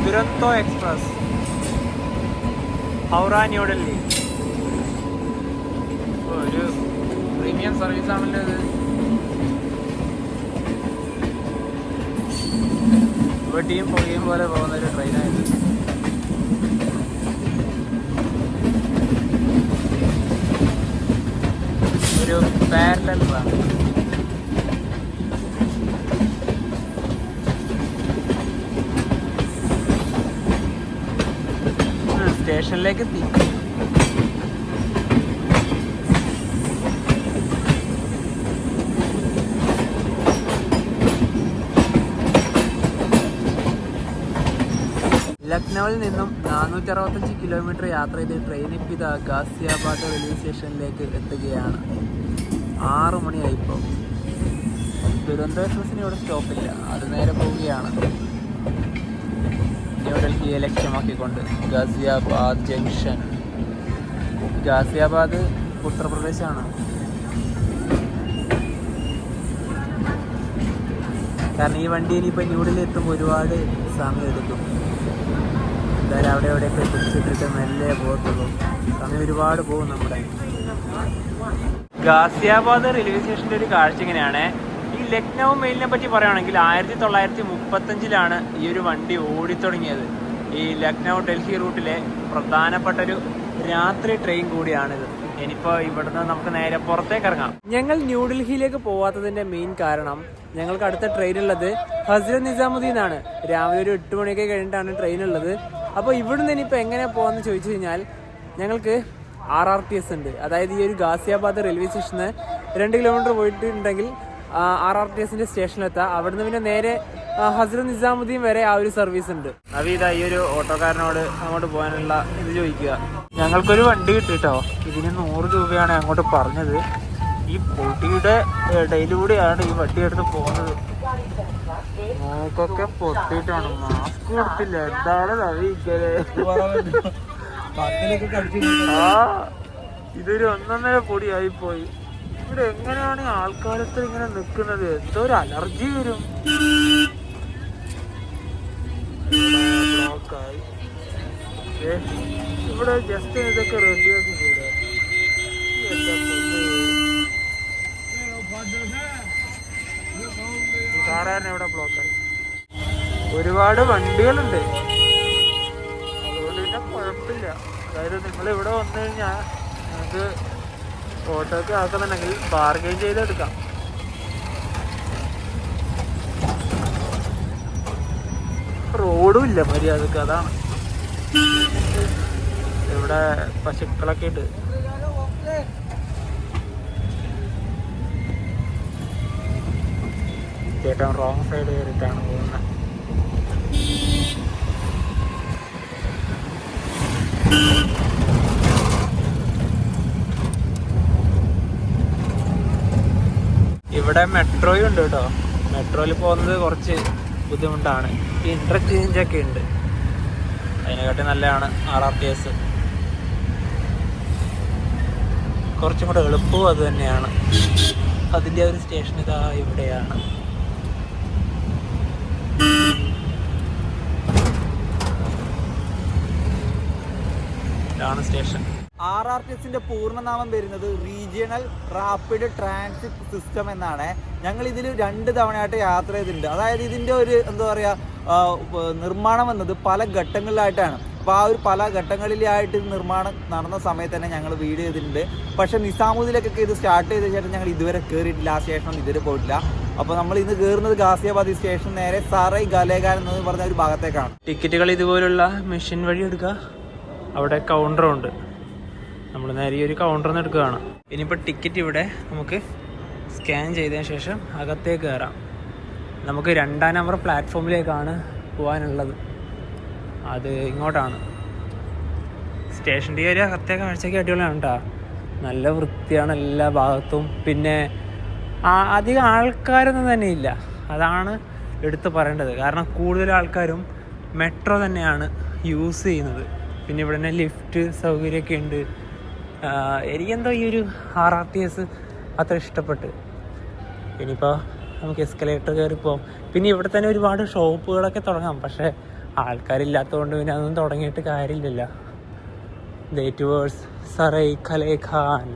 ദുരന്തോ എക്സ്പ്രസ് ഹൗറ ന്യൂഡൽഹി. ഒരു പ്രീമിയം സർവീസ് ആണല്ലോ ഇത്. വെട്ടിയും പൊടിയും പോലെ പോകുന്ന ഒരു ട്രെയിനായത്. ഒരു പാരലൽ ട്രാം. സ്റ്റേഷനിലേക്ക് എത്തി. ലക്നൌവിൽ നിന്നും 465 കിലോമീറ്റർ യാത്ര ചെയ്ത് ട്രെയിൻ ഇപ്പോൾ ഇതാ ഗാസിയാബാദ് റെയിൽവേ സ്റ്റേഷനിലേക്ക് എത്തുകയാണ്. 6 മണിയായിപ്പോൾ. ദുരന്തോ എക്സ്പ്രസിന് ഇവിടെ സ്റ്റോപ്പില്ല, അത് നേരെ പോവുകയാണ് ന്യൂഡൽഹിയെ ലക്ഷ്യമാക്കിക്കൊണ്ട്. ഗാസിയാബാദ് ജംഗ്ഷൻ. ഗാസിയാബാദ് ഉത്തർപ്രദേശാണ്. കാരണം ഈ വണ്ടി ഇനിയിപ്പോൾ ന്യൂഡൽഹി എത്തുമ്പോൾ ഒരുപാട് സമയം എടുക്കും. എന്തായാലും അവിടെയൊക്കെ പിടിച്ചിട്ടിട്ട് മെല്ലെ പോകത്തുള്ളൂ. സമയം ഒരുപാട് പോകും നമ്മുടെ. ഗാസിയാബാദ് റെയിൽവേ സ്റ്റേഷൻ്റെ ഒരു കാഴ്ച ഇങ്ങനെയാണ്. ഈ ലക്നൗ മെയിലിനെ പറ്റി പറയുകയാണെങ്കിൽ 1935 ഈ ഒരു വണ്ടി ഓടിത്തുടങ്ങിയത്. ഈ ലക്നൗ ഡൽഹി റൂട്ടിലെ പ്രധാനപ്പെട്ടൊരു രാത്രി ട്രെയിൻ കൂടിയാണിത്. ഇനിയിപ്പോൾ ഇവിടുന്ന് നമുക്ക് നേരെ പുറത്തേക്ക് ഇറങ്ങാം. ഞങ്ങൾ ന്യൂഡൽഹിയിലേക്ക് പോവാത്തതിന്റെ മെയിൻ കാരണം ഞങ്ങൾക്ക് അടുത്ത ട്രെയിൻ ഉള്ളത് ഹസ്രത്ത് നിസാമുദ്ദീൻ ആണ്. രാവിലെ ഒരു 8 മണിയൊക്കെ കഴിഞ്ഞിട്ടാണ് ട്രെയിൻ ഉള്ളത്. അപ്പോൾ ഇവിടുന്ന് ഇനിയിപ്പോൾ എങ്ങനെ പോകാമെന്ന് ചോദിച്ചു കഴിഞ്ഞാൽ ഞങ്ങൾക്ക് RRTS ഉണ്ട്. അതായത് ഈ ഒരു ഗാസിയാബാദ് റെയിൽവേ സ്റ്റേഷന് 2 കിലോമീറ്റർ പോയിട്ടുണ്ടെങ്കിൽ RRTSന്റെ സ്റ്റേഷനിലെത്താം. അവിടുന്ന് പിന്നെ നേരെ ഹസ്രത്ത് നിസാമുദ്ദീൻ വരെ ആ ഒരു സർവീസ് ഉണ്ട്. നവീത ഈ ഒരു ഓട്ടോക്കാരനോട് അങ്ങോട്ട് പോകാനുള്ള ഇത് ചോദിക്കുക. ഞങ്ങൾക്കൊരു വണ്ടി കിട്ടിട്ടോ. ഇതിന് 100 രൂപയാണ് അങ്ങോട്ട് പറഞ്ഞത്. ഈ പൊടിയുടെ ഇടയിലൂടെയാണ് ഈ വണ്ടി എടുത്ത് പോകുന്നത്. മൂക്കൊക്കെ പൊട്ടിയിട്ടാണ്, മാസ്ക് കൊടുത്തില്ല. എന്താണ് നവി ഇതൊരു 1.5 പൊടിയായിപ്പോയി. ഇവിടെ എങ്ങനെയാണ് ആൾക്കാരത്ത് ഇങ്ങനെ നിൽക്കുന്നത്? എന്തോ ഒരു അലർജി വരും. ബ്ലോക്കായി. ഇവിടെ ജസ്റ്റ് ഇതൊക്കെ റെഡിയാക്കി കൂടെ. സാധാരണ ഇവിടെ ബ്ലോക്കായി. ഒരുപാട് വണ്ടികളുണ്ട്, അതുകൊണ്ട് പിന്നെ കുഴപ്പമില്ല. അതായത് നിങ്ങൾ ഇവിടെ വന്നു കഴിഞ്ഞാൽ നിങ്ങൾക്ക് ഓട്ടോക്ക് ആക്കുന്നുണ്ടെങ്കിൽ ബാർഗെയിൻ ചെയ്തെടുക്കാം. റോഡും ഇല്ല മര്യാദക്ക്, അതാണ്. ഇവിടെ പശുക്കളൊക്കെ ഉണ്ട്. ചേട്ടൻ റോങ് സൈഡ് കയറിയിട്ടാണ് പോകുന്നത്. ഇവിടെ മെട്രോയും ഉണ്ട് കേട്ടോ. മെട്രോയിൽ പോകുന്നത് കുറച്ച് ബുദ്ധിമുട്ടാണ്. ഇന്റർചേഞ്ച് ഒക്കെ ഉണ്ട്. അതിനെക്കാട്ടി നല്ലതാണ് RRTS. കുറച്ചും കൂടെ എളുപ്പവും അത് തന്നെയാണ്. അതിൻ്റെ ഒരു സ്റ്റേഷൻ ഇതാ ഇവിടെയാണ്. ഇതാണ് സ്റ്റേഷൻ. RRTSന്റെ പൂർണ്ണനാമം വരുന്നത് റീജിയണൽ റാപ്പിഡ് ട്രാൻസിറ്റ് സിസ്റ്റം എന്നാണ്. ഞങ്ങൾ ഇതിൽ 2 തവണയായിട്ട് യാത്ര ചെയ്തിട്ടുണ്ട്. അതായത് ഇതിൻ്റെ ഒരു എന്താ പറയുക നിർമ്മാണം വന്നത് പല ഘട്ടങ്ങളിലായിട്ടാണ്. അപ്പോൾ ആ ഒരു പല ഘട്ടങ്ങളിലായിട്ട് നിർമ്മാണം നടന്ന സമയത്ത് തന്നെ ഞങ്ങൾ വീഡിയോ ചെയ്തിട്ടുണ്ട്. പക്ഷേ നിസാമുദ്ദീനിലേക്കൊക്കെ ഇത് സ്റ്റാർട്ട് ചെയ്ത ശേഷം ഞങ്ങൾ ഇതുവരെ കയറിയിട്ടില്ല. ആ സ്റ്റേഷനൊന്നും ഇതുവരെ പോയിട്ടില്ല. അപ്പോൾ നമ്മൾ ഇന്ന് കയറുന്നത് ഗാസിയാബാദ് സ്റ്റേഷൻ നേരെ സറൈ ഗലേഖാൻ എന്ന് പറഞ്ഞ ഒരു ഭാഗത്തേക്കാണ്. ടിക്കറ്റുകൾ ഇതുപോലുള്ള മെഷീൻ വഴി എടുക്കുക. അവിടെ കൗണ്ടറും ഉണ്ട്. നമ്മൾ നേരെ ഈ ഒരു കൗണ്ടറിൽ നിന്ന് എടുക്കുകയാണ്. ഇനിയിപ്പോൾ ടിക്കറ്റ് ഇവിടെ നമുക്ക് സ്കാൻ ചെയ്തതിന് ശേഷം അകത്തേക്ക് കയറാം. നമുക്ക് 2-ാം നമ്പർ പ്ലാറ്റ്ഫോമിലേക്കാണ് പോകാനുള്ളത്. അത് ഇങ്ങോട്ടാണ്. സ്റ്റേഷൻ്റെ ഒരു അകത്തെ കാഴ്ചയ്ക്ക് അടിപൊളിയാണ് കേട്ടോ. നല്ല വൃത്തിയാണ് എല്ലാ ഭാഗത്തും. പിന്നെ അധികം ആൾക്കാരൊന്നും തന്നെ ഇല്ല. അതാണ് എടുത്ത് പറയേണ്ടത്. കാരണം കൂടുതൽ ആൾക്കാരും മെട്രോ തന്നെയാണ് യൂസ് ചെയ്യുന്നത്. പിന്നെ ഇവിടെ തന്നെ ലിഫ്റ്റ് സൗകര്യമൊക്കെ ഉണ്ട്. എനിക്കെന്തോ ഈ ഒരു RRTS അത്ര ഇഷ്ടപ്പെട്ട്. ഇനിയിപ്പോൾ നമുക്ക് എസ്കലേറ്റർ കയറിപ്പോവും. പിന്നെ ഇവിടെ തന്നെ ഒരുപാട് ഷോപ്പുകളൊക്കെ തുടങ്ങാം. പക്ഷേ ആൾക്കാരില്ലാത്തതുകൊണ്ട് പിന്നെ അതൊന്നും തുടങ്ങിയിട്ട് കാര്യമില്ലല്ലോ. ദേ ടുവേഴ്സ് സറൈ ഗലേഖാൻ.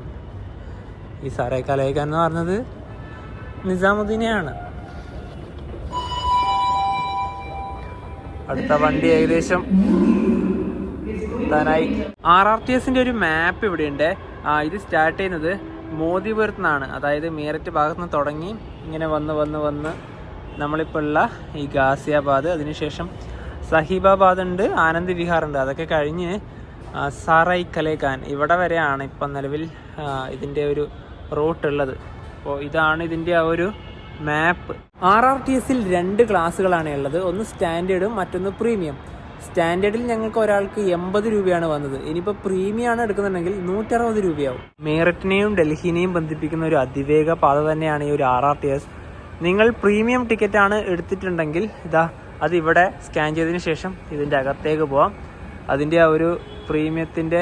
ഈ സറൈ ഗലേഖാൻ എന്ന് പറഞ്ഞത് നിസാമുദ്ദീനെയാണ്. അടുത്ത വണ്ടി ഏകദേശം താനായി. RRTSന്റെ ഒരു മാപ്പ് ഇവിടെയുണ്ട്. ഇത് സ്റ്റാർട്ട് ചെയ്യുന്നത് മോദിപുരത്ത് നിന്നാണ്. അതായത് മീററ്റ് ഭാഗത്ത് നിന്ന് തുടങ്ങി ഇങ്ങനെ വന്ന് നമ്മളിപ്പോൾ ഉള്ള ഈ ഗാസിയാബാദ്, അതിനുശേഷം സഹീബാബാദ് ഉണ്ട്, ആനന്ദ് വിഹാർ ഉണ്ട്. അതൊക്കെ കഴിഞ്ഞ് സറൈ ഗലേഖാൻ ഇവിടെ വരെയാണ് ഇപ്പം നിലവിൽ ഇതിൻ്റെ ഒരു റൂട്ട് ഉള്ളത്. അപ്പോൾ ഇതാണ് ഇതിൻ്റെ ആ ഒരു മാപ്പ്. RRTSൽ 2 ക്ലാസ്സുകളാണ് ഉള്ളത്. ഒന്ന് സ്റ്റാൻഡേർഡും മറ്റൊന്ന് പ്രീമിയം. സ്റ്റാൻഡേർഡിൽ ഞങ്ങൾക്ക് ഒരാൾക്ക് 80 രൂപയാണ് വന്നത്. ഇനിയിപ്പോൾ പ്രീമിയം ആണ് എടുക്കുന്നുണ്ടെങ്കിൽ 160 രൂപയാവും. മീററ്റിനെയും ഡൽഹിനെയും ബന്ധിപ്പിക്കുന്ന ഒരു അതിവേഗ പാത തന്നെയാണ് ഈ ഒരു RRTS. നിങ്ങൾ പ്രീമിയം ടിക്കറ്റാണ് എടുത്തിട്ടുണ്ടെങ്കിൽ ഇതാ അതിവിടെ സ്കാൻ ചെയ്തതിന് ശേഷം ഇതിൻ്റെ അകത്തേക്ക് പോവാം. അതിൻ്റെ ആ ഒരു പ്രീമിയത്തിൻ്റെ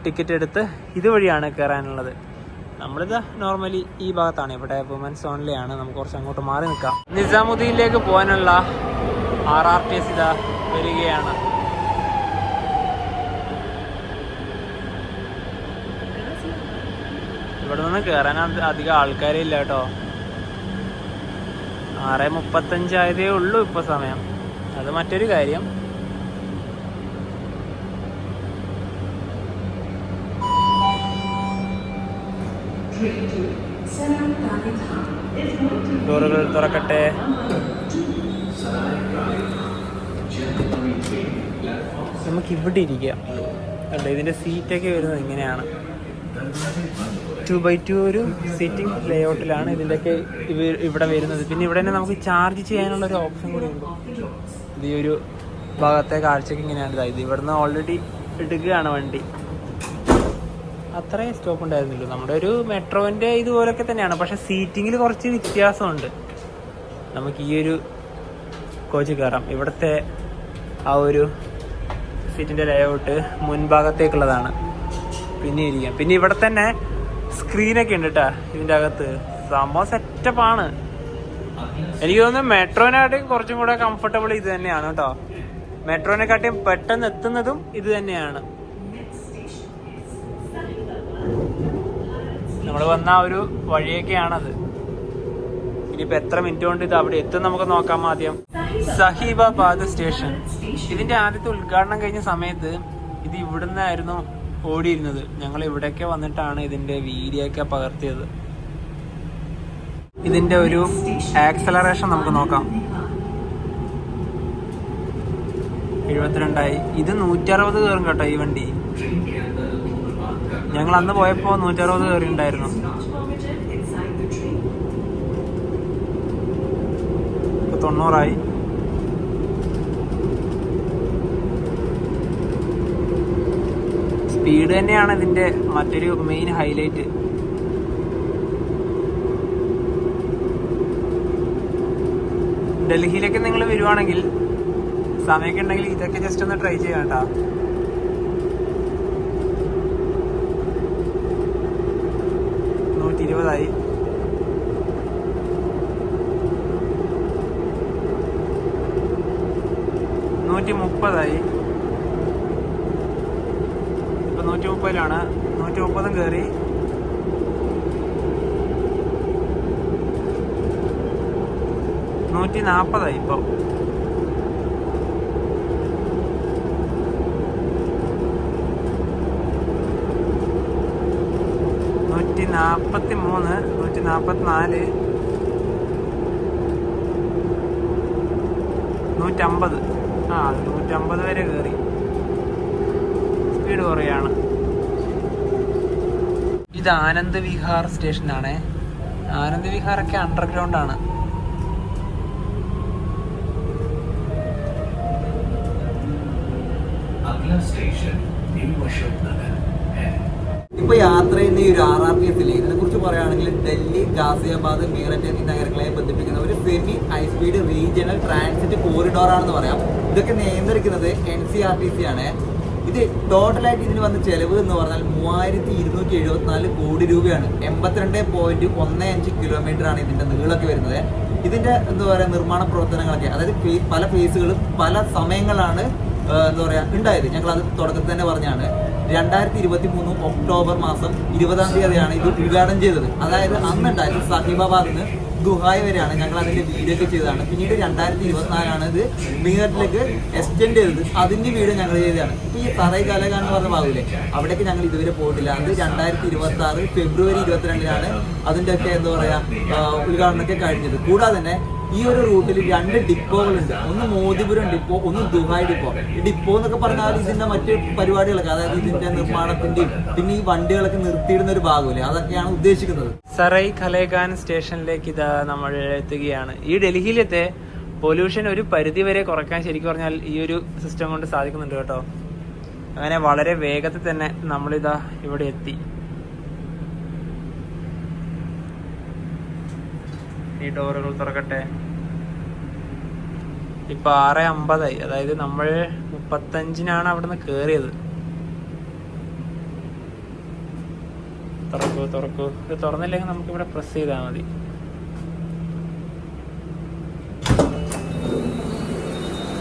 ടിക്കറ്റ് എടുത്ത് ഇതുവഴിയാണ് കയറാനുള്ളത്. നമ്മളിതാ നോർമലി ഈ ഭാഗത്താണ്. ഇവിടെ വുമൻസ് ഓൺലി ആണ്. നമുക്ക് കുറച്ച് അങ്ങോട്ട് മാറി നിൽക്കാം. നിസാമുദ്ദീനിലേക്ക് പോകാനുള്ള RRTS ഇതാ വരികയാണ്. ഇവിടെ നിന്ന് കയറാൻ അധികം ആൾക്കാരേ ഇല്ല കേട്ടോ. 6:35 ആയതേ ഉള്ളൂ ഇപ്പോൾ സമയം. അത് മറ്റൊരു കാര്യം. ഡോറുകൾ തുറക്കട്ടെ. നമുക്ക് ഇവിടെ ഇരിക്കാം. അല്ല, ഇതിൻ്റെ സീറ്റൊക്കെ വരുന്നത് ഇങ്ങനെയാണ്. 2x2 ഒരു സീറ്റിംഗ് ലേഔട്ടിലാണ് ഇതിൻ്റെയൊക്കെ ഇവിടെ വരുന്നത്. പിന്നെ ഇവിടെ തന്നെ നമുക്ക് ചാർജ് ചെയ്യാനുള്ള ഒരു ഓപ്ഷൻ കൂടി ഉണ്ട്. ഇത് ഈ ഒരു ഭാഗത്തെ കാഴ്ചക്ക് ഇങ്ങനെയാണ്. ഇത് ഇവിടുന്ന് ഓൾറെഡി എടുക്കുകയാണ് വണ്ടി. അത്രയും സ്റ്റോപ്പ് ഉണ്ടായിരുന്നില്ല. നമ്മുടെ ഒരു മെട്രോൻ്റെ ഇതുപോലൊക്കെ തന്നെയാണ്, പക്ഷേ സീറ്റിങ്ങിൽ കുറച്ച് വ്യത്യാസമുണ്ട്. നമുക്ക് ഈ ഒരു കോച്ച് കയറാം. ഇവിടുത്തെ ആ ഒരു സീറ്റിൻ്റെ ലേഔട്ട് മുൻഭാഗത്തേക്കുള്ളതാണ്. പിന്നെ ഇരിക്കാം. പിന്നെ ഇവിടെ തന്നെ സ്ക്രീനൊക്കെ ഉണ്ട് കേട്ടോ ഇതിൻ്റെ അകത്ത്. സംഭവം സെറ്റപ്പാണ്. എനിക്ക് തോന്നുന്നു മെട്രോനെക്കാട്ടിയും കുറച്ചും കൂടെ കംഫർട്ടബിൾ ഇത് തന്നെയാണ് കേട്ടോ. മെട്രോനെക്കാട്ടിയും പെട്ടെന്ന് എത്തുന്നതും ഇത് തന്നെയാണ്. നമ്മൾ വന്ന ആ ഒരു വഴിയൊക്കെയാണത്. ഇനിയിപ്പോൾ എത്ര മിനിറ്റ് കൊണ്ട് ഇത് അവിടെ എത്തും നമുക്ക് നോക്കാം. ആദ്യം സഹീബാബാദ് സ്റ്റേഷൻ. ഇതിൻ്റെ ആദ്യത്തെ ഉദ്ഘാടനം കഴിഞ്ഞ സമയത്ത് ഇത് ഇവിടുന്നായിരുന്നു ഓടിയിരുന്നത്. ഞങ്ങൾ ഇവിടെയൊക്കെ വന്നിട്ടാണ് ഇതിൻ്റെ വീഡിയോ ഒക്കെ പകർത്തിയത്. ഇതിൻ്റെ ഒരു ആക്സലറേഷൻ നമുക്ക് നോക്കാം. 72 ഇത് 160 കയറും കേട്ടോ ഈ വണ്ടി. ഞങ്ങൾ അന്ന് പോയപ്പോൾ 160 കയറി ഉണ്ടായിരുന്നു. ഇപ്പോൾ 90. സ്പീഡ് തന്നെയാണ് ഇതിൻ്റെ മറ്റൊരു മെയിൻ ഹൈലൈറ്റ്. ഡൽഹിയിലേക്ക് നിങ്ങൾ വരുവാണെങ്കിൽ സമയമൊക്കെ ഉണ്ടെങ്കിൽ ഇതൊക്കെ ജസ്റ്റ് ഒന്ന് ട്രൈ ചെയ്യാം കേട്ടോ. $120. 130. ഇപ്പൊ 130 130 കയറി. 140 ഇപ്പൊ. $143, 144, 150. 150 വരെ കയറി. സ്പീഡ് കുറയാണ്. ഇത് ആനന്ദ് വിഹാർ സ്റ്റേഷനാണ്. ആനന്ദ് വിഹാറൊക്കെ അണ്ടർഗ്രൗണ്ട് ആണ്. ഇപ്പൊ യാത്ര ചെയ്യുന്ന ഈ ഒരു RRTS ഇതിനെ കുറിച്ച് പറയുകയാണെങ്കിൽ ഡൽഹി, ഗാസിയാബാദ്, മീററ്റ് എന്നീ നഗരങ്ങളെ ബന്ധിപ്പിക്കുന്ന ഒരു semi high speed regional transit corridor ആണെന്ന് പറയാം. ഇതൊക്കെ നിയന്ത്രിക്കുന്നത് NCRTC ആണ്. ഇത് ടോട്ടലായിട്ട് ഇതിന് വന്ന ചെലവ് എന്ന് പറഞ്ഞാൽ 3274 കോടി രൂപയാണ്. 82.15 കിലോമീറ്റർ ആണ് ഇതിന്റെ നീളമൊക്കെ വരുന്നത്. ഇതിന്റെ എന്താ പറയുക നിർമ്മാണ പ്രവർത്തനങ്ങളൊക്കെ, അതായത് പല ഫേസുകളും പല സമയങ്ങളാണ് എന്താ പറയുക ഉണ്ടായത്. ഞങ്ങളത് തുടക്കത്തിൽ തന്നെ പറഞ്ഞാണ്. 2023 ഒക്ടോബർ മാസം 20-ാം തീയതിയാണ് ഇത് ഉദ്ഘാടനം ചെയ്തത്. അതായത് അന്നുണ്ടായത് സഹീബാബാദിൽ നിന്ന് ദുഹായ് വരെയാണ്. ഞങ്ങൾ അതിന്റെ വീഡിയോ ഒക്കെ ചെയ്തതാണ്. പിന്നീട് 2024 ഇത് മീററ്റിലേക്ക് എക്സ്റ്റെൻഡ് ചെയ്തത്. അതിന്റെ വീഡിയോ ഞങ്ങൾ ചെയ്തതാണ്. ഇപ്പൊ ഈ സറൈ കലകാൻ എന്ന് പറഞ്ഞ ഭാഗമില്ലേ, അവിടേക്ക് ഞങ്ങൾ ഇതുവരെ പോയിട്ടില്ല. അത് 2026 ഫെബ്രുവരി 22 അതിന്റെ ഒക്കെ എന്താ പറയാ ഉദ്ഘാടനമൊക്കെ കഴിഞ്ഞത്. കൂടാതെ തന്നെ ഈ ഒരു റൂട്ടിൽ 2 ഡിപ്പോകളുണ്ട്. ഒന്ന് മോദിപുരം ഡിപ്പോ, ഒന്ന് ദുഹായ് ഡിപ്പോ. ഈ ഡിപ്പോ എന്നൊക്കെ പറഞ്ഞാൽ ഇതിന്റെ മറ്റ് പരിപാടികളൊക്കെ, അതായത് ഇതിന്റെ നിർമ്മാണത്തിന്റെയും പിന്നെ ഈ വണ്ടികളൊക്കെ നിർത്തിയിടുന്ന ഒരു ഭാഗമില്ലേ, അതൊക്കെയാണ് ഉദ്ദേശിക്കുന്നത്. സറൈ ഖലേഖാൻ സ്റ്റേഷനിലേക്ക് ഇതാ നമ്മൾ എത്തുകയാണ്. ഈ ഡൽഹിയിലത്തെ പൊല്യൂഷൻ ഒരു പരിധി വരെ കുറയ്ക്കാൻ ശരിക്കും പറഞ്ഞാൽ ഈ ഒരു സിസ്റ്റം കൊണ്ട് സാധിക്കുന്നുണ്ട് കേട്ടോ. അങ്ങനെ വളരെ വേഗത്തിൽ തന്നെ നമ്മളിതാ ഇവിടെ എത്തി. ഈ ഡോറുകൾ തുറക്കട്ടെ. ഇപ്പൊ 6:50. അതായത് നമ്മൾ 35 അവിടുന്ന് കേറിയത്. തുറക്കൂ. ഇത് തുറന്നില്ലെങ്കിൽ നമുക്ക് ഇവിടെ പ്രസ് ചെയ്താൽ മതി.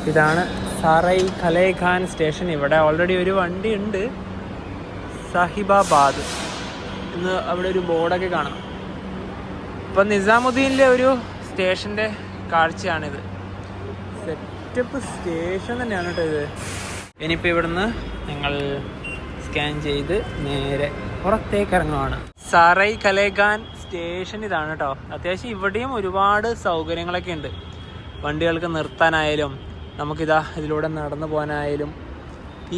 ഇതാണ് സറൈ ഖലേഖാൻ സ്റ്റേഷൻ. ഇവിടെ ഓൾറെഡി ഒരു വണ്ടി ഉണ്ട്, സഹിബാബാദ് എന്ന്. അവിടെ ഒരു ബോർഡൊക്കെ കാണാം. ഇപ്പം നിസാമുദ്ദീനിലെ ഒരു സ്റ്റേഷൻ്റെ കാഴ്ചയാണിത്. സെറ്റപ്പ് സ്റ്റേഷൻ തന്നെയാണ് കേട്ടോ ഇത്. ഇനിയിപ്പോൾ ഇവിടുന്ന് ഞങ്ങൾ സ്കാൻ ചെയ്ത് നേരെ പുറത്തേക്ക് ഇറങ്ങുവാണ്. സാറൈ കലേഖാൻ സ്റ്റേഷൻ ഇതാണ് കേട്ടോ. അത്യാവശ്യം ഇവിടെയും ഒരുപാട് സൗകര്യങ്ങളൊക്കെ ഉണ്ട്. വണ്ടികൾക്ക് നിർത്താനായാലും നമുക്കിതാ ഇതിലൂടെ നടന്നു പോകാനായാലും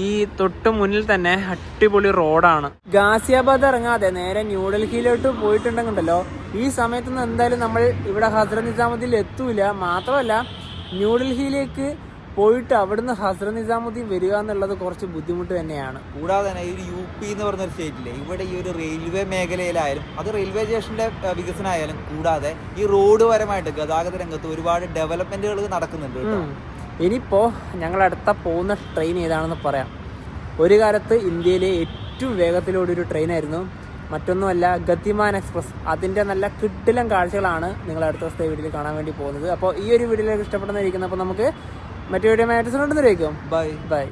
ഈ തൊട്ട് മുന്നിൽ തന്നെ അടിപൊളി റോഡാണ്. ഗാസിയാബാദ് ഇറങ്ങാതെ നേരെ ന്യൂഡൽഹിയിലോട്ട് പോയിട്ടുണ്ടെങ്കിലോ ഈ സമയത്തൊന്നും എന്തായാലും നമ്മൾ ഇവിടെ ഹസ്രത്ത് നിസാമുദ്ദീനിൽ എത്തൂല. മാത്രമല്ല ന്യൂഡൽഹിയിലേക്ക് പോയിട്ട് അവിടുന്ന് ഹസ്രത്ത് നിസാമുദ്ദീൻ വരിക എന്നുള്ളത് കുറച്ച് ബുദ്ധിമുട്ട് തന്നെയാണ്. കൂടാതെ തന്നെ ഈ UP എന്ന് പറഞ്ഞൊരു സ്റ്റേറ്റിലെ ഇവിടെ ഈ ഒരു റെയിൽവേ മേഖലയിലായാലും അത് റെയിൽവേ സ്റ്റേഷന്റെ വികസനമായാലും കൂടാതെ ഈ റോഡ് പരമായിട്ട് ഗതാഗത രംഗത്ത് ഒരുപാട് ഡെവലപ്മെന്റുകൾ നടക്കുന്നുണ്ട് കേട്ടോ. ഇനിയിപ്പോൾ ഞങ്ങൾ അടുത്ത പോകുന്ന ട്രെയിൻ ഏതാണെന്ന് പറയാം. ഒരു കാലത്ത് ഇന്ത്യയിലെ ഏറ്റവും വേഗത്തിലൂടെ ഒരു ട്രെയിനായിരുന്നു, മറ്റൊന്നുമല്ല ഗതിമാൻ എക്സ്പ്രസ്. അതിൻ്റെ നല്ല കിടിലൻ കാഴ്ചകളാണ് നിങ്ങൾ അടുത്ത ദിവസത്തെ വീഡിയോയിൽ കാണാൻ വേണ്ടി പോകുന്നത്. അപ്പോൾ ഈ ഒരു വീഡിയോയിലേക്ക് ഇഷ്ടപ്പെടുന്നതായിരിക്കുന്നു. അപ്പോൾ നമുക്ക് മറ്റു വീഡിയോ മാറ്റേഴ്സ് കൊണ്ടുവന്നിരിക്കും. Bye by.